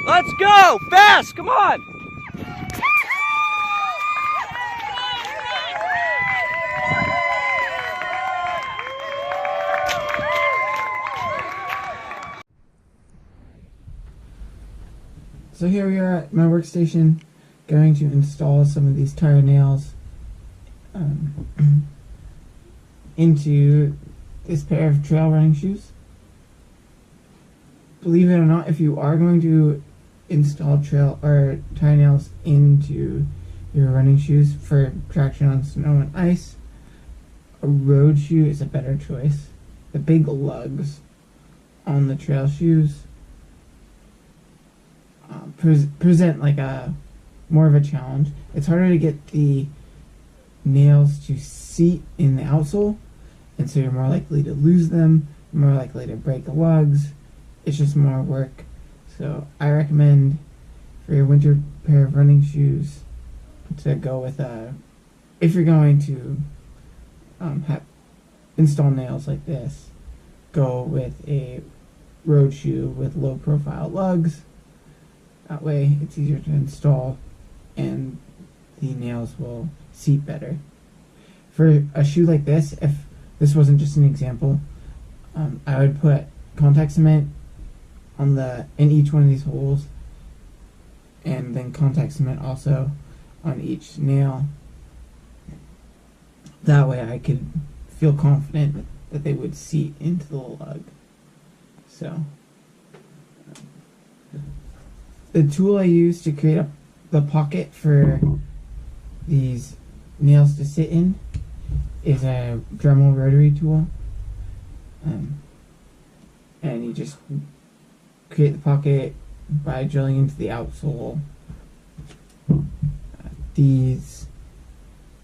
Let's go! Fast! Come on! So here we are at my workstation, going to install some of these tire nails into this pair of trail running shoes. Believe it or not, if you are going to install trail or tire nails into your running shoes for traction on snow and ice, a road shoe is a better choice. The big lugs on the trail shoes present like a more of a challenge. It's harder to get the nails to seat in the outsole, and so you're more likely to lose them, more likely to break the lugs. It's just more work. So I recommend for your winter pair of running shoes to go with if you're going to install nails like this, go with a road shoe with low profile lugs. That way it's easier to install and the nails will seat better. For a shoe like this, if this wasn't just an example, I would put contact cement in each one of these holes, and then contact cement also on each nail. That way I could feel confident that they would seat into the lug. So the tool I use to create the pocket for these nails to sit in is a Dremel rotary tool. And you just create the pocket by drilling into the outsole. These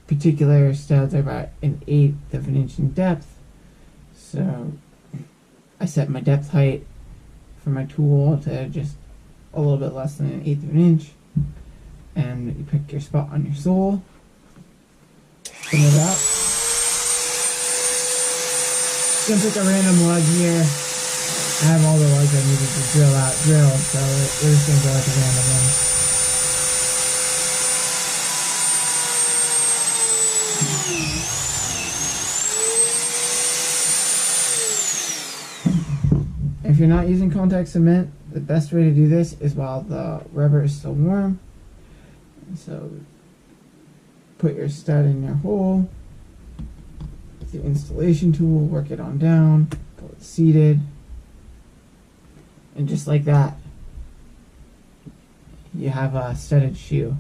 particular studs are about 1/8 of an inch in depth, so I set my depth height for my tool to just a little bit less than 1/8 of an inch, and you pick your spot on your sole, spin it up. Gonna pick a random lug here. I have all the lugs I needed to drill, so we're just gonna go with a random one. If you're not using contact cement, the best way to do this is while the rubber is still warm. And so put your stud in your hole with your installation tool, work it on down until it's seated. And just like that, you have a studded shoe.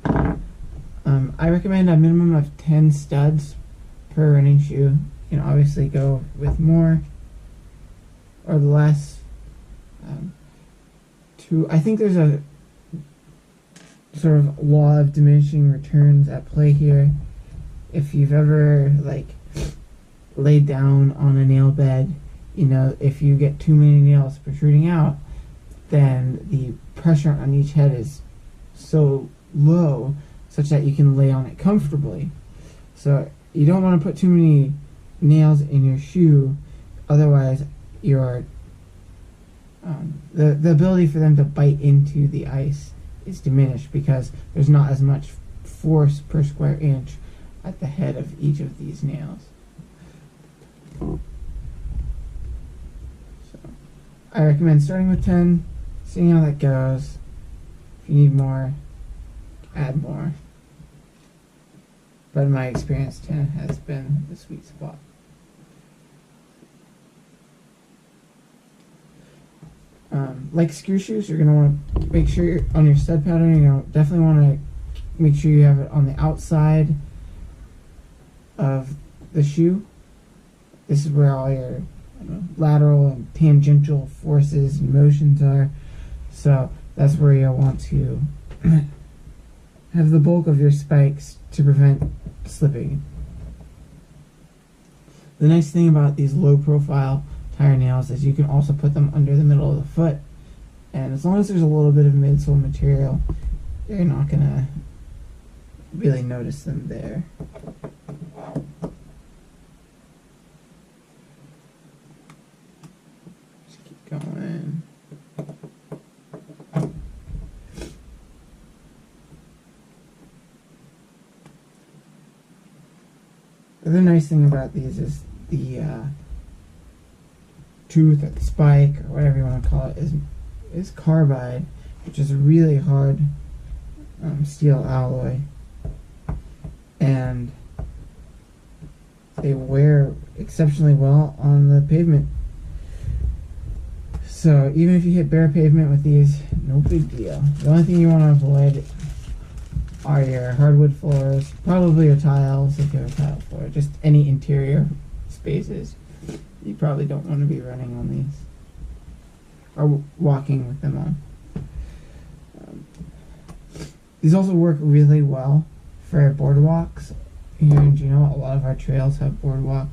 I recommend a minimum of 10 studs per running shoe. You can obviously go with more or less. I think there's a sort of law of diminishing returns at play here. If you've ever laid down on a nail bed, if you get too many nails protruding out, then the pressure on each head is so low such that you can lay on it comfortably. So you don't want to put too many nails in your shoe, otherwise your the ability for them to bite into the ice is diminished because there's not as much force per square inch at the head of each of these nails. So I recommend starting with 10, seeing how that goes. If you need more, add more. But in my experience, 10 has been the sweet spot. Like screw shoes, you're going to want to make sure on your stud pattern, you're going to definitely want to make sure you have it on the outside of the shoe. This is where all your lateral and tangential forces and motions are. So that's where you'll want to have the bulk of your spikes to prevent slipping. The nice thing about these low profile tire nails is you can also put them under the middle of the foot, and as long as there's a little bit of midsole material, you're not gonna really notice them there. Just keep going. other nice thing about these is the tooth or the spike or whatever you want to call it is carbide, which is a really hard steel alloy, and they wear exceptionally well on the pavement. So even if you hit bare pavement with these, no big deal. The only thing you want to avoid are your hardwood floors, probably your tiles if you have a tile floor, just any interior spaces. You probably don't want to be running on these or walking with them on. These also work really well for boardwalks. Here in Juneau, a lot of our trails have boardwalk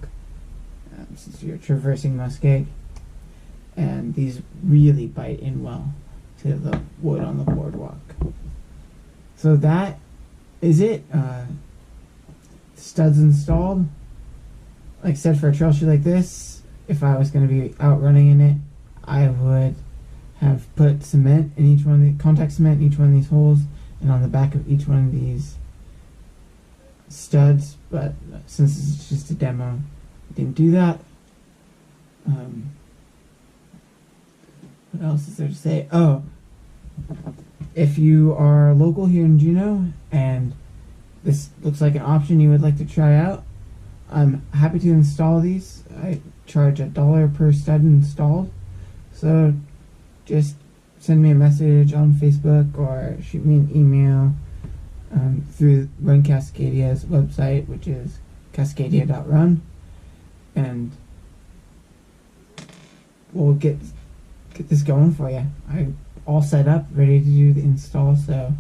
since you're traversing Muskeg, and these really bite in well to the wood on the boardwalk. So that is it. Studs installed. Like I said, for a trail shoe like this, if I was going to be out running in it, I would have put cement in each one of the contact cement in each one of these holes and on the back of each one of these studs. But since it's just a demo, I didn't do that. What else is there to say? Oh, if you are local here in Juneau and this looks like an option you would like to try out, I'm happy to install these. I charge $1 per stud installed. So just send me a message on Facebook or shoot me an email through Run Cascadia's website, which is cascadia.run, and we'll get this going for you. I'm all set up, ready to do the install, so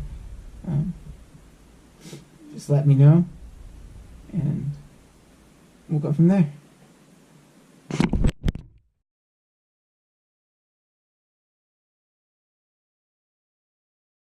just let me know and we'll go from there.